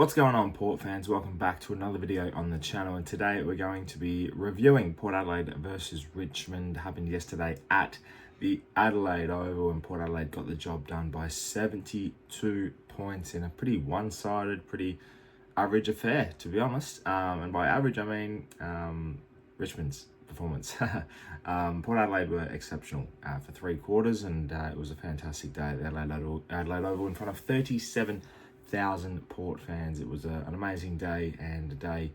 What's going on, Port fans? Welcome back to another video on the channel, and today we're going to be reviewing Port Adelaide versus Richmond. Happened yesterday at the Adelaide Oval, and Port Adelaide got the job done by 72 points in a pretty one-sided, pretty average affair, to be honest. And by average, I mean Richmond's performance. Port Adelaide were exceptional for 3 quarters, and it was a fantastic day at the Adelaide Oval in front of 37,000 Port fans. It was an amazing day, and a day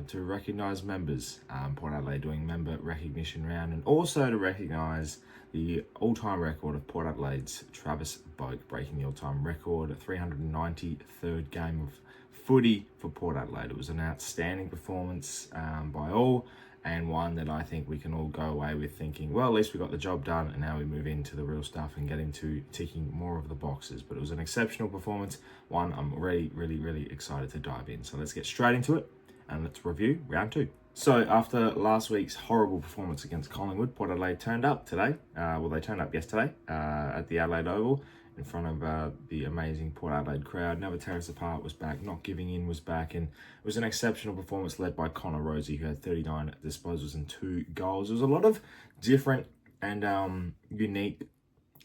to recognise members. Port Adelaide doing member recognition round, and also to recognise the all-time record of Port Adelaide's Travis Boaky, breaking the all-time record, a 393rd game of footy for Port Adelaide. It was an outstanding performance by all, and one that I think we can all go away with thinking, well, at least we got the job done, and now we move into the real stuff and get into ticking more of the boxes. But it was an exceptional performance, one I'm really excited to dive in. So let's get straight into it, and let's review round 2. So after last week's horrible performance against Collingwood, Port Adelaide turned up today. They turned up yesterday at the Adelaide Oval in front of the amazing Port Adelaide crowd. Never Tear Us Apart was back, Not Giving In was back, and it was an exceptional performance led by Connor Rosie, who had 39 disposals and 2 goals. There was a lot of different and unique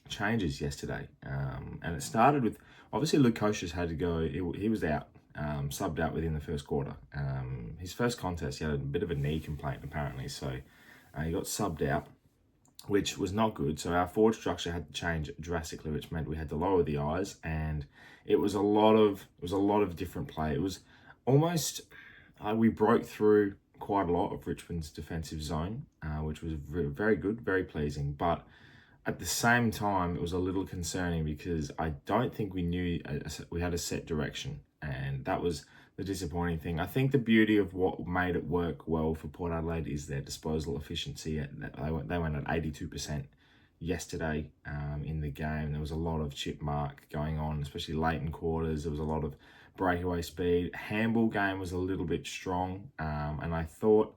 changes yesterday, and it started with, obviously, Luke Koshas had to go. He was out, subbed out within the first quarter. His first contest, he had a bit of a knee complaint apparently, so he got subbed out, which was not good. So our forward structure had to change drastically, which meant we had to lower the eyes, and it was a lot of different play. It was almost we broke through quite a lot of Richmond's defensive zone, which was very good, very pleasing. But at the same time, it was a little concerning because I don't think we knew we had a set direction, and that was the disappointing thing. I think the beauty of what made it work well for Port Adelaide is their disposal efficiency. They went at 82% yesterday in the game. There was a lot of chip mark going on, especially late in quarters. There was a lot of breakaway speed. Handball game was a little bit strong, and I thought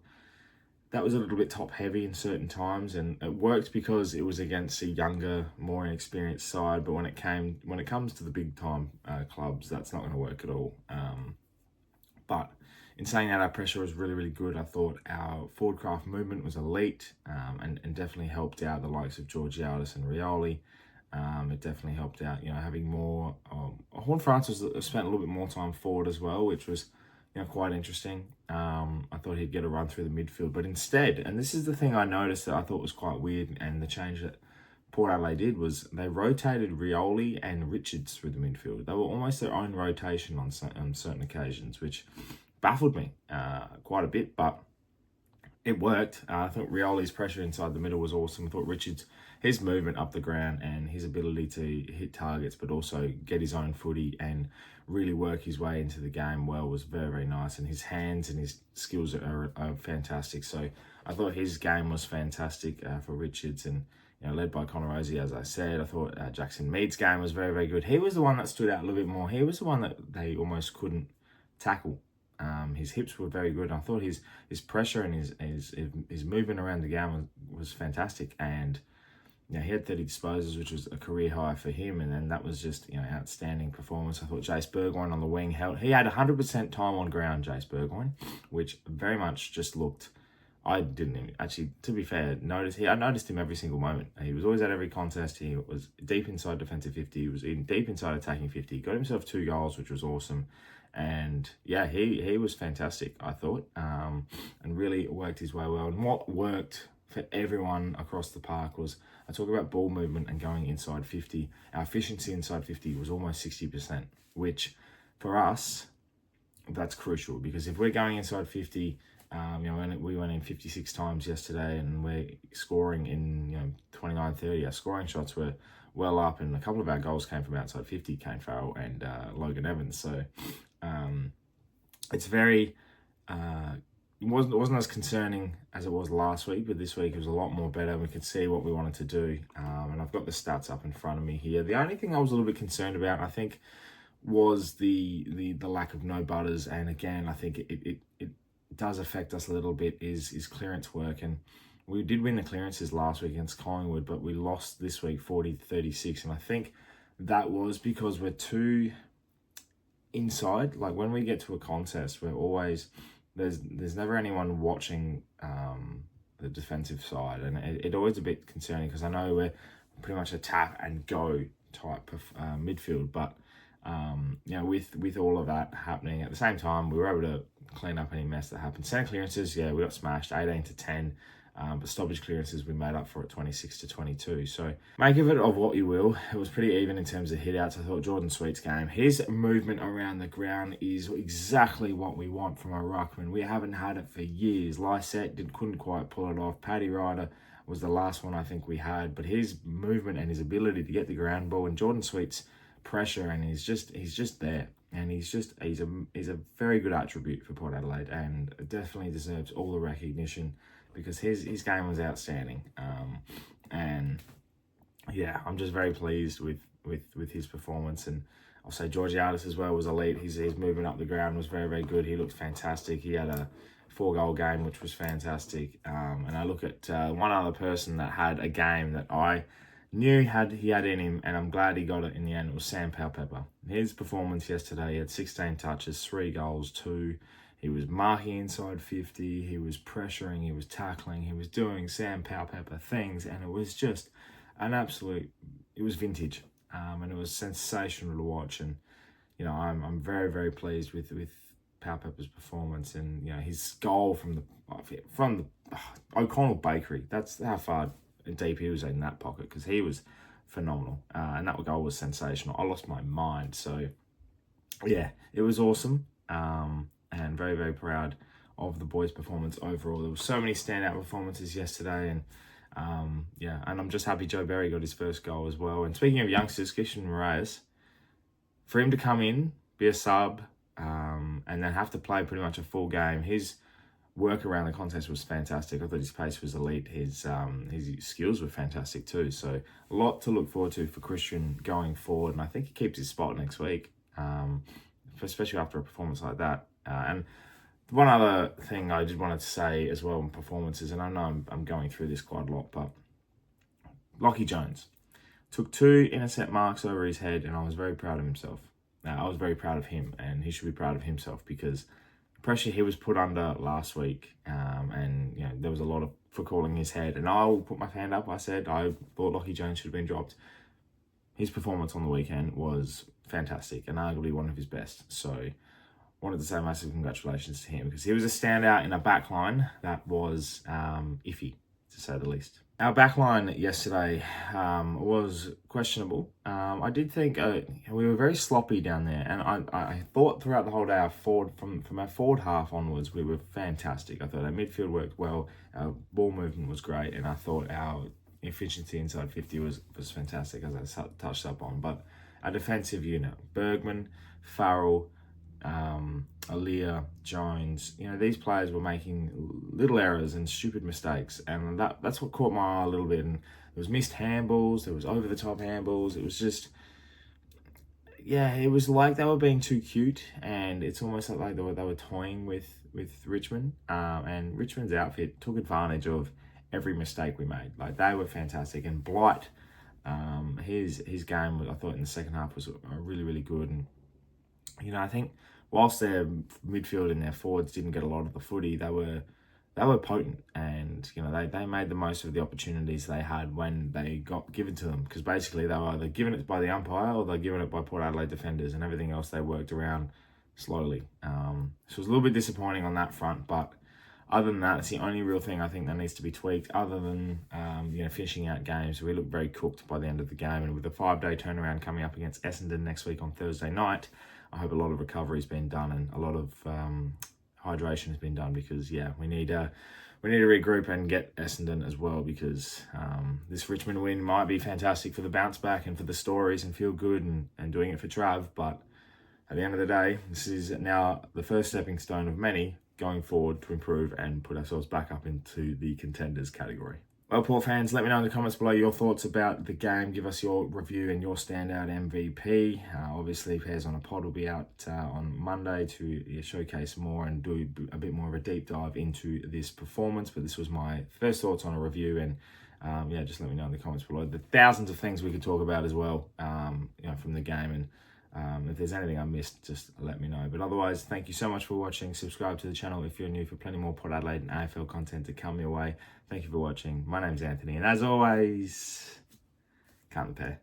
that was a little bit top heavy in certain times, and it worked because it was against a younger, more inexperienced side. But when it comes to the big time clubs, that's not going to work at all. But in saying that, our pressure was really good. I thought our forward craft movement was elite, and definitely helped out the likes of Georgiadis and Rioli. It definitely helped out, having more. Horne-Francis spent a little bit more time forward as well, which was, quite interesting. I thought he'd get a run through the midfield, but instead, and this is the thing I noticed that I thought was quite weird, and the change that Port Adelaide did was they rotated Rioli and Richards through the midfield. They were almost their own rotation on certain occasions, which baffled me quite a bit, but it worked. I thought Rioli's pressure inside the middle was awesome. I thought Richards, his movement up the ground and his ability to hit targets, but also get his own footy and really work his way into the game well, was very nice. And his hands and his skills are fantastic. So I thought his game was fantastic for Richards, and led by Connor Rosie, as I said. I thought Jackson Mead's game was very good. He was the one that stood out a little bit more. He was the one that they almost couldn't tackle. His hips were very good. I thought his pressure and his movement around the game was fantastic. And he had 30 disposals, which was a career high for him. And then that was just outstanding performance. I thought Jace Burgoyne on the wing he had 100% time on ground, Jace Burgoyne, which very much just looked. I didn't even, actually, to be fair, I noticed him every single moment. He was always at every contest. He was deep inside defensive 50. He was deep inside attacking 50. He got himself 2 goals, which was awesome. And yeah, he was fantastic, I thought, and really worked his way well. And what worked for everyone across the park was, I talk about ball movement and going inside 50. Our efficiency inside 50 was almost 60%, which for us, that's crucial, because if we're going inside 50, we went in 56 times yesterday, and we're scoring in 29, 30. Our scoring shots were well up, and a couple of our goals came from outside 50, Kane Farrell and Logan Evans. So it's very it wasn't as concerning as it was last week, but this week it was a lot more better. We could see what we wanted to do, and I've got the stats up in front of me here. The only thing I was a little bit concerned about, I think, was the lack of no butters, and again, I think it does affect us a little bit, is clearance work. And we did win the clearances last week against Collingwood, but we lost this week 40-36, and I think that was because we're too inside. Like when we get to a contest, we're always there's never anyone watching the defensive side, and it always a bit concerning because I know we're pretty much a tap and go type of midfield, but you know, with all of that happening at the same time, we were able to clean up any mess that happened. Centre clearances, yeah, we got smashed 18-10. But stoppage clearances we made up for at 26-22. So make of it of what you will. It was pretty even in terms of hit outs. I thought Jordan Sweet's game, his movement around the ground is exactly what we want from a ruckman. We haven't had it for years. Lysette couldn't quite pull it off. Paddy Ryder was the last one I think we had, but his movement and his ability to get the ground ball, and Jordan Sweet's pressure, and he's just there. And he's a very good attribute for Port Adelaide, and definitely deserves all the recognition because his game was outstanding. And yeah, I'm just very pleased with his performance. And I'll say Georgiadis as well was elite. His movement up the ground was very, very good. He looked fantastic. He had a 4-goal game, which was fantastic. And I look at one other person that had a game that I knew he had in him, and I'm glad he got it in the end. It was Sam Powell-Pepper. His performance yesterday, he had 16 touches, 3 goals, 2. He was marking inside 50. He was pressuring. He was tackling. He was doing Sam Powell-Pepper things, and it was just an absolute. It was vintage, and it was sensational to watch. And you know, I'm very, very pleased with Powell-Pepper's performance, and you know, his goal from the O'Connell Bakery. That's how far deep he was in that pocket, because he was phenomenal, and that goal was sensational. I lost my mind. So yeah, it was awesome, and very, very proud of the boys' performance overall. There were so many standout performances yesterday, and yeah, and I'm just happy Joe Berry got his first goal as well. And speaking of youngsters, Christian Moraes, for him to come in, be a sub, and then have to play pretty much a full game, his work around the contest was fantastic. I thought his pace was elite. His skills were fantastic too. So a lot to look forward to for Christian going forward, and I think he keeps his spot next week, especially after a performance like that. And one other thing I just wanted to say as well in performances, and I know I'm going through this quite a lot, but Lachie Jones took 2 intercept marks over his head, and I was very proud of himself. I was very proud of him, and he should be proud of himself because pressure he was put under last week, and you know, there was a lot for calling his head, and I will put my hand up. I said I thought Lachie Jones should have been dropped. His performance on the weekend was fantastic and arguably one of his best. So wanted to say massive congratulations to him because he was a standout in a backline that was iffy, to say the least. Our backline yesterday was questionable. I did think we were very sloppy down there, and I thought throughout the whole day, from our forward half onwards, we were fantastic. I thought our midfield worked well, our ball movement was great, and I thought our efficiency inside 50 was fantastic, as I touched up on. But our defensive unit, Bergman, Farrell, Aaliyah, Jones, you know, these players were making little errors and stupid mistakes, and that's what caught my eye a little bit. And there was missed handballs, there was over the top handballs. It was just, yeah, it was like they were being too cute, and it's almost like they were toying with Richmond, and Richmond's outfit took advantage of every mistake we made. Like, they were fantastic, and Blight, his game, I thought in the second half was really, really good. And you know, I think whilst their midfield and their forwards didn't get a lot of the footy, they were potent, and you know, they made the most of the opportunities they had when they got given to them, because basically they were either given it by the umpire or they're given it by Port Adelaide defenders, and everything else they worked around slowly. So it was a little bit disappointing on that front, but other than that, it's the only real thing I think that needs to be tweaked, other than you know, finishing out games. We looked very cooked by the end of the game, and with the 5-day turnaround coming up against Essendon next week on Thursday night, I hope a lot of recovery has been done and a lot of hydration has been done, because yeah, we need to regroup and get Essendon as well, because this Richmond win might be fantastic for the bounce back and for the stories and feel good and doing it for Trav, but at the end of the day, this is now the first stepping stone of many going forward to improve and put ourselves back up into the contenders category. Well, Port fans, let me know in the comments below your thoughts about the game. Give us your review and your standout MVP. Obviously, Pairs on a Pod will be out on Monday to showcase more and do a bit more of a deep dive into this performance. But this was my first thoughts on a review, and yeah, just let me know in the comments below. The thousands of things we could talk about as well, you know, from the game. And If there's anything I missed, just let me know. But otherwise, thank you so much for watching. Subscribe to the channel if you're new for plenty more Port Adelaide and AFL content to come your way. Thank you for watching. My name's Anthony, and as always, count the pair.